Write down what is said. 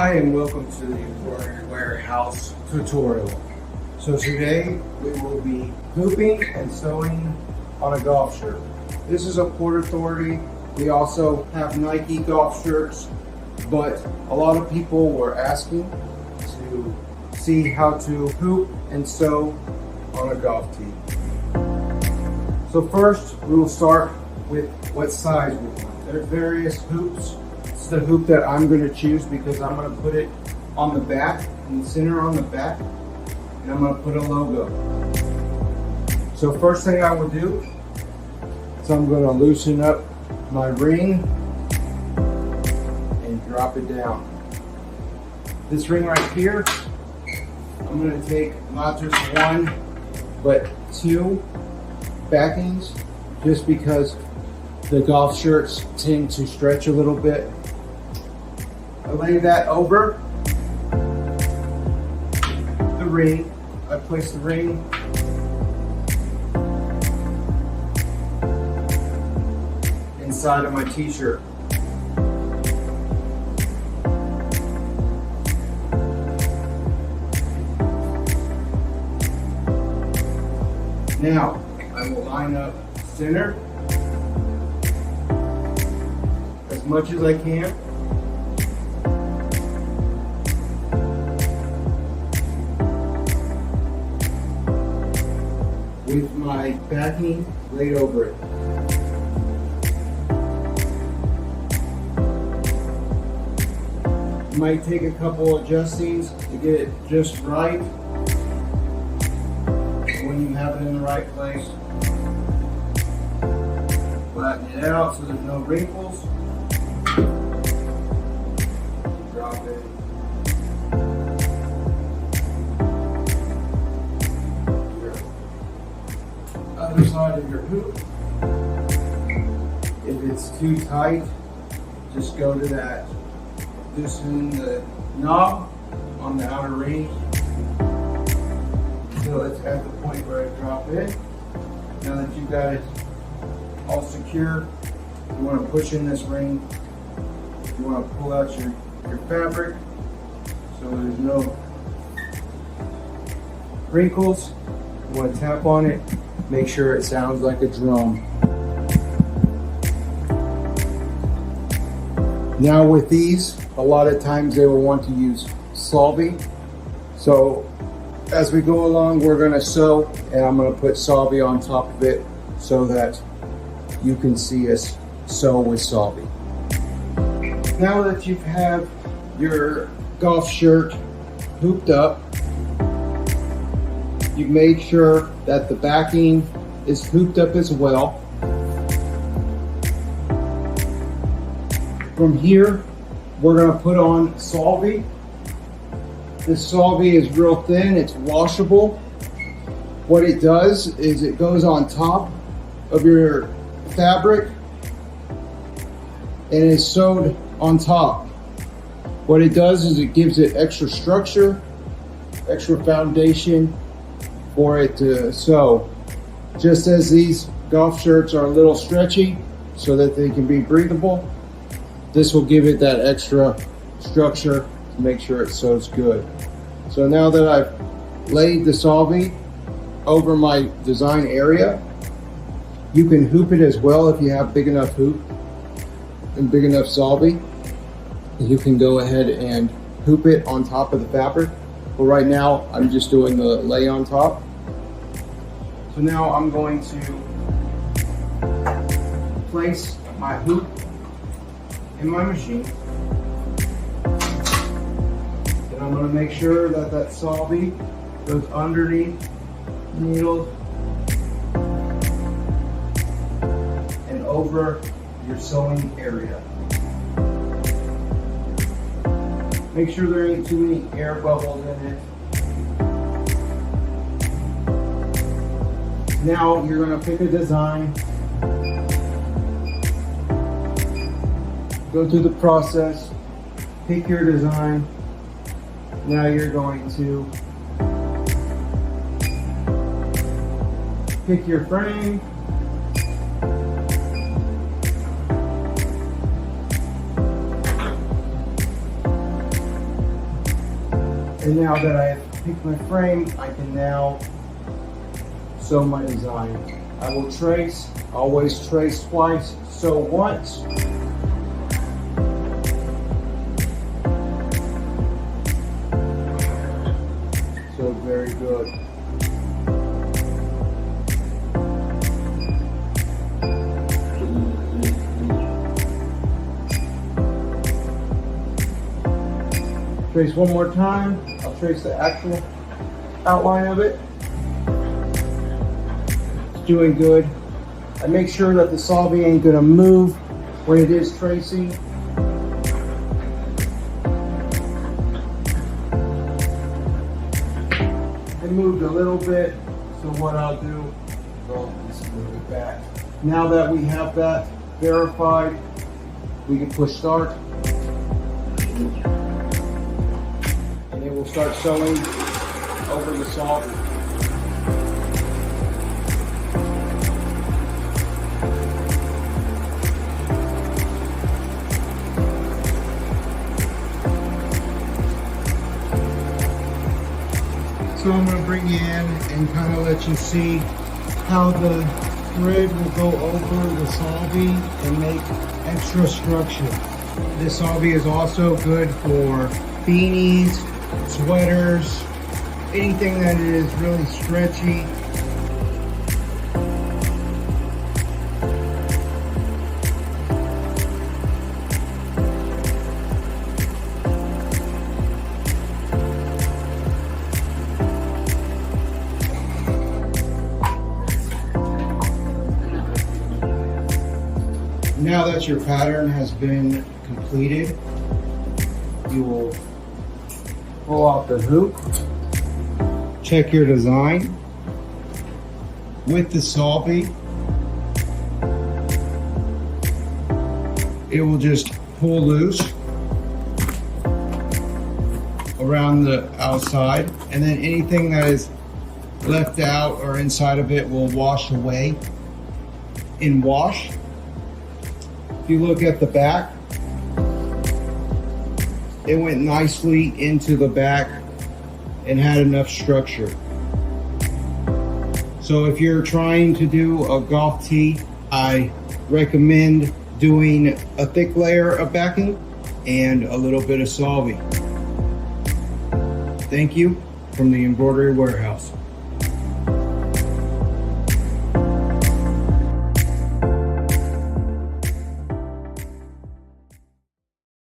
Hi and welcome to the Embroidery Warehouse tutorial. So today we will be hooping and sewing on a golf shirt. This is a Port Authority. We also have Nike golf shirts, but a lot of people were asking to see how to hoop and sew on a golf tee. So first we will start with what size we want. There's various hoops. It's the hoop that I'm going to choose because I'm going to put it on the back, in the center on the back, and I'm going to put a logo. So first thing I will do is I'm going to loosen up my ring and drop it down. This ring right here, I'm going to take not just one, but two backings, just because the golf shirts tend to stretch a little bit. I lay that over the ring. I place the ring inside of my t-shirt. Now, I will line up center as much as I can. With my backing laid over it. You might take a couple adjustings to get it just right. When you have it in the right place, flatten it out so there's no wrinkles. Drop it. Other side of your hoop. If it's too tight, just go to that, loosen the knob on the outer ring until it's at the point where I drop it. Now that you've got it all secure, you want to push in this ring. You want to pull out your fabric so there's no wrinkles. You want to tap on it. Make sure it sounds like a drum. Now with these, a lot of times they will want to use Solvy. So as we go along, we're going to sew, and I'm going to put Salvi on top of it so that you can see us sew with Salvi. Now that you have your golf shirt hooped up, you've made sure that the backing is hooped up as well. From here, we're going to put on Solvy. This Solvy is real thin, it's washable. What it does is it goes on top of your fabric and is sewed on top. What it does is it gives it extra structure, extra foundation for it to sew. Just as these golf shirts are a little stretchy so that they can be breathable, this will give it that extra structure to make sure it sews good. So now that I've laid the Solvy over my design area, you can hoop it as well if you have big enough hoop and big enough Solvy. You can go ahead and hoop it on top of the fabric. But right now, I'm just doing the lay on top. So now I'm going to place my hoop in my machine. And I'm going to make sure that that Solvy goes underneath the needle and over your sewing area. Make sure there ain't too many air bubbles in it. Now you're going to pick a design, go through the process, pick your design. Now you're going to pick your frame, And now that I have picked my frame, I can now sew my design. I will trace, always trace twice, sew once. So very good. Trace one more time. I'll trace the actual outline of it. It's doing good. I make sure that the Solvy ain't gonna move when it is tracing. It moved a little bit, so what I'll do is I'll just move it back. Now that we have that verified, we can push start. And it will start sewing over the Solvy. So I'm going to bring you in and kind of let you see how the thread will go over the Solvy and make extra structure. This Solvy is also good for beanies, sweaters, anything that is really stretchy. Now that your pattern has been completed, you will pull off the hoop, check your design with the Solvy. It will just pull loose around the outside, and then anything that is left out or inside of it will wash away in wash. If you look at the back, it went nicely into the back and had enough structure. So if you're trying to do a golf tee, I recommend doing a thick layer of backing and a little bit of Solvy. Thank you from the Embroidery Warehouse.